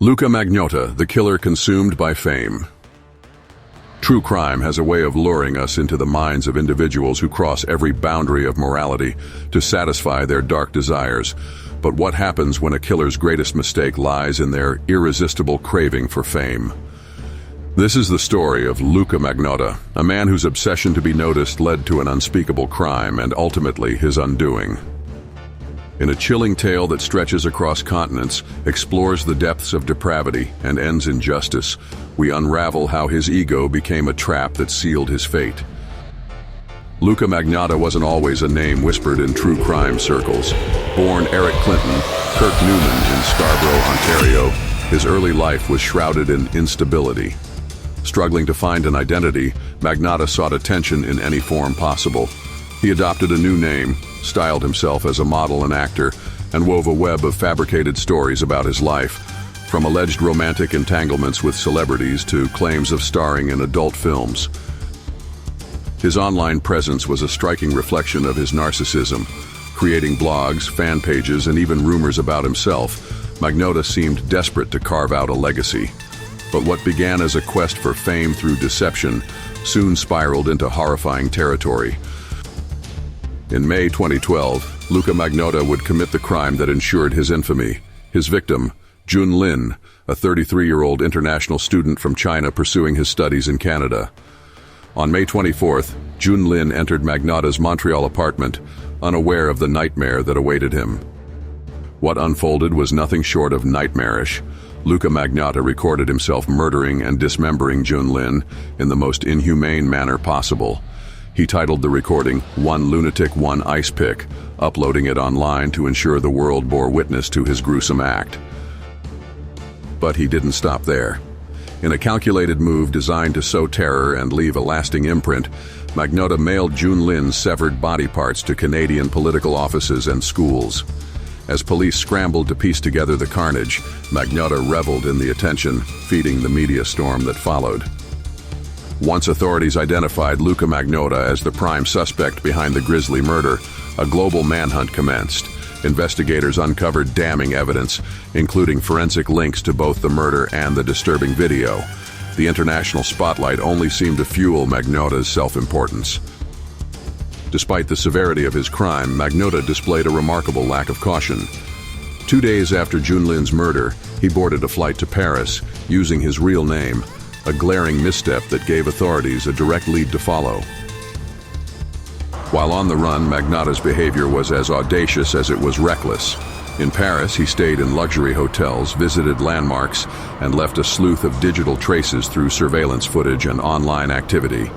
Luka Magnotta, the killer consumed by fame. True crime has a way of luring us into the minds of individuals who cross every boundary of morality to satisfy their dark desires. But what happens when a killer's greatest mistake lies in their irresistible craving for fame? This is the story of Luka Magnotta, a man whose obsession to be noticed led to an unspeakable crime and ultimately his undoing. In a chilling tale that stretches across continents, explores the depths of depravity, and ends in justice, we unravel how his ego became a trap that sealed his fate. Luka Magnotta wasn't always a name whispered in true crime circles. Born Eric Clinton, Kirk Newman in Scarborough, Ontario, his early life was shrouded in instability. Struggling to find an identity, Magnotta sought attention in any form possible. He adopted a new name, styled himself as a model and actor, and wove a web of fabricated stories about his life, from alleged romantic entanglements with celebrities to claims of starring in adult films. His online presence was a striking reflection of his narcissism. Creating blogs, fan pages, and even rumors about himself, Magnotta seemed desperate to carve out a legacy. But what began as a quest for fame through deception soon spiraled into horrifying territory. In May 2012, Luka Magnotta would commit the crime that ensured his infamy. His victim, Jun Lin, a 33-year-old international student from China pursuing his studies in Canada. On May 24th, Jun Lin entered Magnotta's Montreal apartment, unaware of the nightmare that awaited him. What unfolded was nothing short of nightmarish. Luka Magnotta recorded himself murdering and dismembering Jun Lin in the most inhumane manner possible. He titled the recording, "One Lunatic, One Ice Pick," uploading it online to ensure the world bore witness to his gruesome act. But he didn't stop there. In a calculated move designed to sow terror and leave a lasting imprint, Magnotta mailed Jun Lin's severed body parts to Canadian political offices and schools. As police scrambled to piece together the carnage, Magnotta reveled in the attention, feeding the media storm that followed. Once authorities identified Luka Magnotta as the prime suspect behind the grisly murder, a global manhunt commenced. Investigators uncovered damning evidence, including forensic links to both the murder and the disturbing video. The international spotlight only seemed to fuel Magnotta's self-importance. Despite the severity of his crime, Magnotta displayed a remarkable lack of caution. 2 days after Jun Lin's murder, he boarded a flight to Paris, using his real name, a glaring misstep that gave authorities a direct lead to follow. While on the run, Magnotta's behavior was as audacious as it was reckless. In Paris, he stayed in luxury hotels, visited landmarks, and left a sleuth of digital traces through surveillance footage and online activity.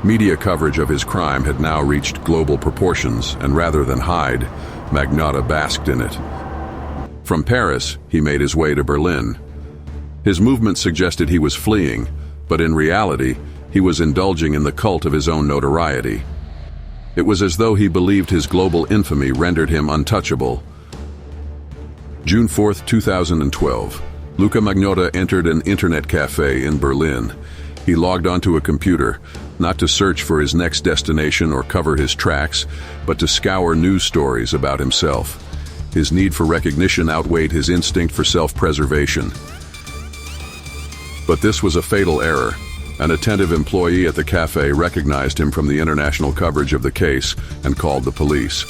Media coverage of his crime had now reached global proportions, and rather than hide, Magnotta basked in it. From Paris, he made his way to Berlin. His movement suggested he was fleeing, but in reality, he was indulging in the cult of his own notoriety. It was as though he believed his global infamy rendered him untouchable. June 4, 2012, Luka Magnotta entered an internet café in Berlin. He logged onto a computer, not to search for his next destination or cover his tracks, but to scour news stories about himself. His need for recognition outweighed his instinct for self-preservation. But this was a fatal error. An attentive employee at the cafe recognized him from the international coverage of the case and called the police.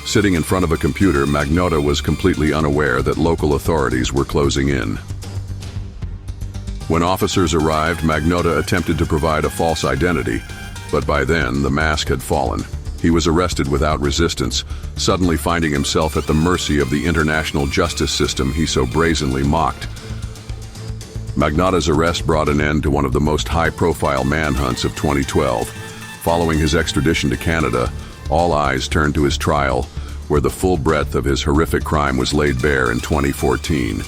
Sitting in front of a computer, Magnotta was completely unaware that local authorities were closing in. When officers arrived, Magnotta attempted to provide a false identity, but by then the mask had fallen. He was arrested without resistance, suddenly finding himself at the mercy of the international justice system he so brazenly mocked. Magnotta's arrest brought an end to one of the most high-profile manhunts of 2012. Following his extradition to Canada, all eyes turned to his trial, where the full breadth of his horrific crime was laid bare in 2014.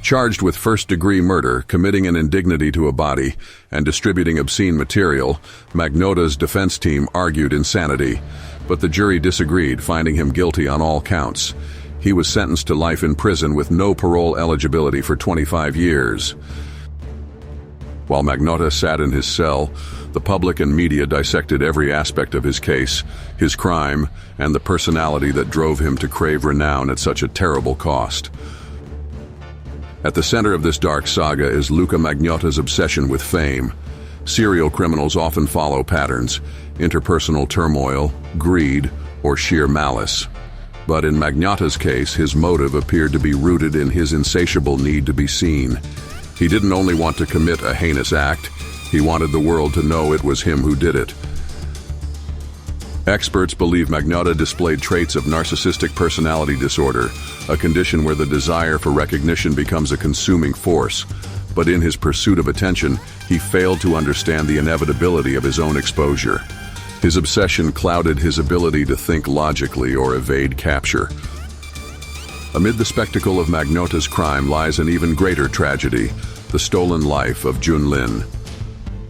Charged with first-degree murder, committing an indignity to a body, and distributing obscene material, Magnotta's defense team argued insanity, but the jury disagreed, finding him guilty on all counts. He was sentenced to life in prison with no parole eligibility for 25 years. While Magnotta sat in his cell, the public and media dissected every aspect of his case, his crime, and the personality that drove him to crave renown at such a terrible cost. At the center of this dark saga is Luka Magnotta's obsession with fame. Serial criminals often follow patterns: interpersonal turmoil, greed, or sheer malice. But in Magnotta's case, his motive appeared to be rooted in his insatiable need to be seen. He didn't only want to commit a heinous act, he wanted the world to know it was him who did it. Experts believe Magnotta displayed traits of narcissistic personality disorder, a condition where the desire for recognition becomes a consuming force. But in his pursuit of attention, he failed to understand the inevitability of his own exposure. His obsession clouded his ability to think logically or evade capture. Amid the spectacle of Magnotta's crime lies an even greater tragedy: the stolen life of Jun Lin.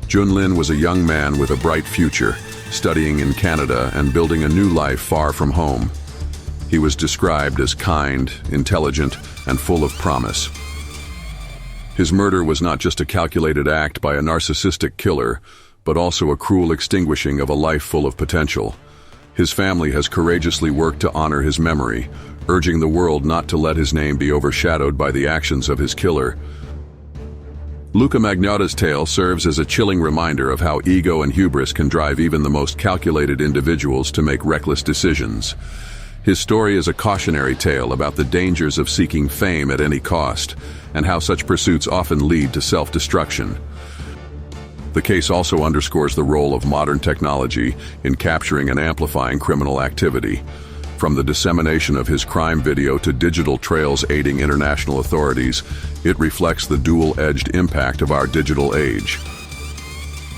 Jun Lin was a young man with a bright future, studying in Canada and building a new life far from home. He was described as kind, intelligent, and full of promise. His murder was not just a calculated act by a narcissistic killer, but also a cruel extinguishing of a life full of potential. His family has courageously worked to honor his memory, urging the world not to let his name be overshadowed by the actions of his killer. Luka Magnotta's tale serves as a chilling reminder of how ego and hubris can drive even the most calculated individuals to make reckless decisions. His story is a cautionary tale about the dangers of seeking fame at any cost, and how such pursuits often lead to self-destruction. The case also underscores the role of modern technology in capturing and amplifying criminal activity. From the dissemination of his crime video to digital trails aiding international authorities, it reflects the dual-edged impact of our digital age.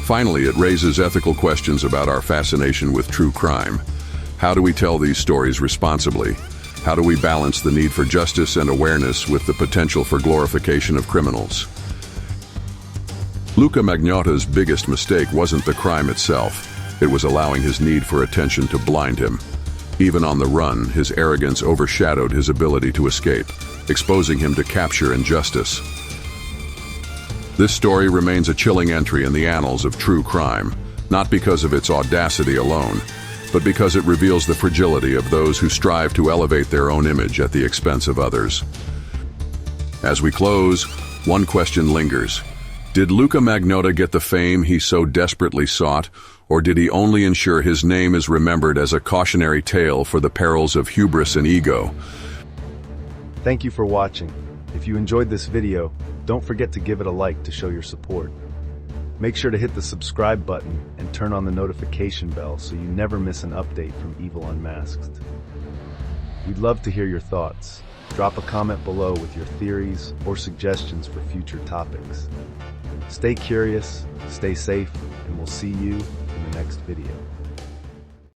Finally, it raises ethical questions about our fascination with true crime. How do we tell these stories responsibly? How do we balance the need for justice and awareness with the potential for glorification of criminals? Luka Magnotta's biggest mistake wasn't the crime itself. It was allowing his need for attention to blind him. Even on the run, his arrogance overshadowed his ability to escape, exposing him to capture and justice. This story remains a chilling entry in the annals of true crime, not because of its audacity alone, but because it reveals the fragility of those who strive to elevate their own image at the expense of others. As we close, one question lingers. Did Luka Magnotta get the fame he so desperately sought, or did he only ensure his name is remembered as a cautionary tale for the perils of hubris and ego? Thank you for watching. If you enjoyed this video, don't forget to give it a like to show your support. Make sure to hit the subscribe button and turn on the notification bell so you never miss an update from Evil Unmasked. We'd love to hear your thoughts. Drop a comment below with your theories or suggestions for future topics. Stay curious, stay safe, and we'll see you in the next video.